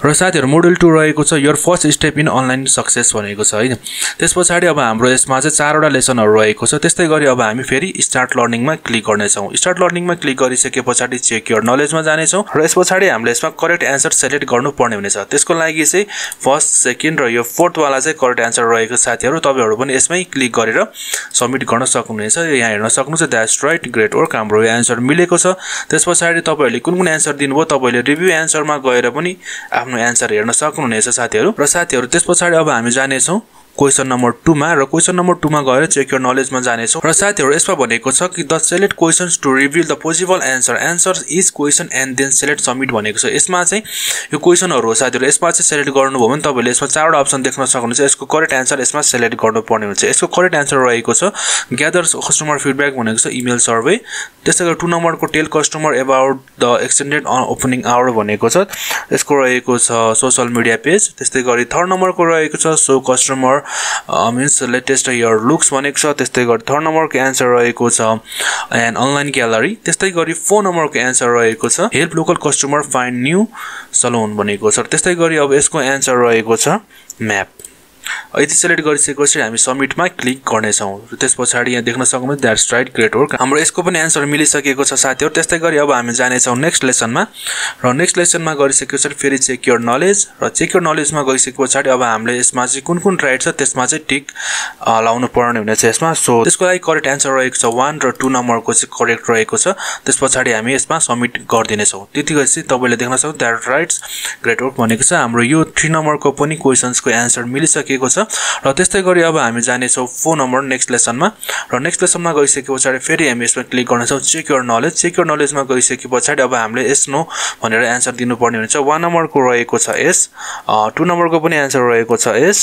र साथीहरु मोडुल 2 रहेको छ your first step in online success भनेको छ हैन। त्यसपछि अब हाम्रो यसमा चाहिँ 4 वटा लेसनहरु रहेको छ। त्यस्तै गरी अब हामी फेरि स्टार्ट लर्निङमा क्लिक गर्ने छौं। स्टार्ट लर्निङमा क्लिक गरिसकेपछि चेक योर नलेजमा जाने छौं र यसपछि हामीले यसमा करेक्ट आन्सर सेलेक्ट गर्नु पर्ने हुनेछ। त्यसको लागि चाहिँ फर्स्ट, सेकेन्ड र यो फोर्थ वाला चाहिँ करेक्ट आन्सर रहेको साथीहरु तपाईहरु पनि यसमै क्लिक गरेर सबमिट गर्न सक्नुहुनेछ। यहाँ हेर्न सक्नुहुन्छ द्याट्स राइट, ग्रेट वर्क, हाम्रो यो आन्सर मिलेको छ। त्यसपछि तपाईहरुले कुन आन्सर दिनुभयो तपाईले रिभ्यू आन्सरमा गएर पनि आफ्नो आन्सर हेर्न सक्नुहुनेछ साथीहरु। र साथीहरु त्यसपछि अब हामी जाने छौं क्वेशन नम्बर 2 मा र क्वेशन नम्बर 2 मा गएर चेक योर नलेजमा जाने छौं। र साथीहरु यसमा भनेको छ कि the select questions to reveal the possible answer is question and then select submit भनेको छ। यसमा चाहिँ यो क्वेशनहरु हो साथीहरु। यसमा चाहिँ सेलेक्ट गर्नुभयो भने तपाईले यसमा 4 वटा अप्सन देख्न सक्नुहुन्छ। यसको करेक्ट आन्सर यसमा सेलेक्ट गर्नुपर्ने हुन्छ। यसको करेक्ट आन्सर रहेको छ ग्यादर कस्टमर फिडब्याक भनेको छ इमेल सर्वे। त्यसैगरी 2 नम्बरको tell customer about the extended opening hour भनेको छ। यसको रहेको छ सोशल मिडिया पेज। त्यस्तै गरी 3rd नम्बरको रहेको छ so customer means latest your looks भनेको छ। त्यस्तै गरी 3rd नम्बरको आन्सर रहेको छ एन अनलाइन ग्यालरी। त्यस्तै गरी 4 नम्बरको आन्सर रहेको छ help local customer find new salon भनेको छ। त्यस्तै गरी अब यसको आन्सर रहेको छ म्याप। यति सेलेक्ट गरिसकेपछि हामी सबमिटमा क्लिक गर्ने छौं। त्यसपछि यहाँ देख्न सक्नुहुन्छ द्याट्स राइट, ग्रेट वर्क, हाम्रो यसको पनि आन्सर मिलिसकेको छ साथीहरु। त्यस्तै गरी अब हामी जाने छौं नेक्स्ट लेसनमा र नेक्स्ट लेसनमा गरिसकेपछि फेरि चेक योर नलेज र चेक योर नलेजमा गइसकेपछि अब हामीले यसमा चाहिँ कुन राइट छ त्यसमा चाहिँ टिक लाउनु पर्ने हुनेछ यसमा। सो त्यसको लागि करेक्ट आन्सर रहेको छ 1 र 2 नम्बरको चाहिँ करेक्ट रहेको छ। त्यसपछि हामी यसमा सबमिट गर्दिने छौं। त्यतिखेर चाहिँ तपाईले देख्न सक्नुहुन्छ द्याट्स राइट, ग्रेट वर्क भनेको छ। हाम्रो यो 3 नम्बरको पनि क्वेशन्सको आन्सर मिलिसकेको छ। र त्यस्तै गरी अब हामी जाने छौं 4 नम्बर नेक्स्ट लेसनमा र नेक्स्ट लेसनमा गइसकेपछि फेरि हामी यसमा क्लिक गर्ने छौं check your knowledge. Check your नलेजमा गइसकेपछि अब हामीले यस नो भनेर आन्सर दिनुपर्ने हुन्छ। 1 नम्बरको रहेको छ यस, 2 नम्बरको पनि आन्सर रहेको छ यस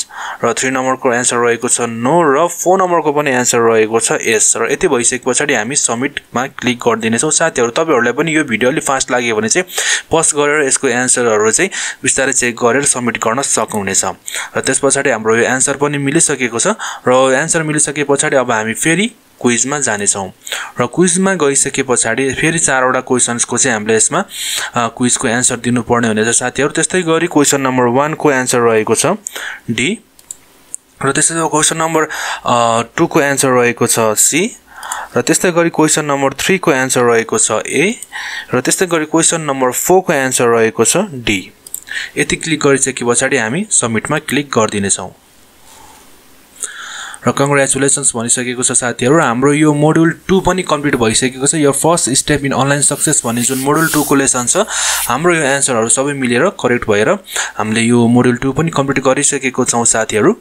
र 3 नम्बरको आन्सर रहेको छ नो र 4 नम्बरको पनि आन्सर रहेको छ यस। र यति भइसकेपछि हामी सबमिटमा क्लिक गर्दिने छौं। साथीहरु तपाईहरुलाई पनि यो भिडियो अलि फास्ट लाग्यो भने चाहिँ पज गरेर यसको आन्सरहरु चाहिँ बिस्तारै चेक गरेर सबमिट गर्न सक्नुहुनेछ। र त्यसपछि हाम्रो यो आन्सर पनि मिलिसकेको छ र आन्सर मिलिसकेपछि अब हामी फेरि क्विजमा जाने छौं र क्विजमा गइसकेपछि फेरि 4 वटा क्वेशन्सको चाहिँ हामीले यसमा क्विजको आन्सर दिनुपर्ने हुनेछ साथीहरु। त्यस्तै गरी क्वेशन नम्बर 1 को आन्सर रहेको छ डी र त्यसै गरी क्वेशन नम्बर 2 को आन्सर रहेको छ सी र त्यस्तै गरी क्वेशन नम्बर 3 को आन्सर रहेको छ ए र त्यस्तै गरी क्वेशन नम्बर 4 को आन्सर रहेको छ डी। यति क्लिक गरिसकेपछि हामी सबमिटमा क्लिक गर्दिने छौं र कंग्रेचुलेसन्स भनिसकेको छ साथीहरु। हाम्रो यो मोडुल 2 पनि कम्प्लिट भइसकेको छ। यो first step in online success भन्ने जुन मोडुल 2 को लेसन छ हाम्रो यो आन्सरहरु सबै मिलेर करेक्ट भएर हामीले यो मोडुल 2 पनि कम्प्लिट गरिसकेको छौं साथीहरु।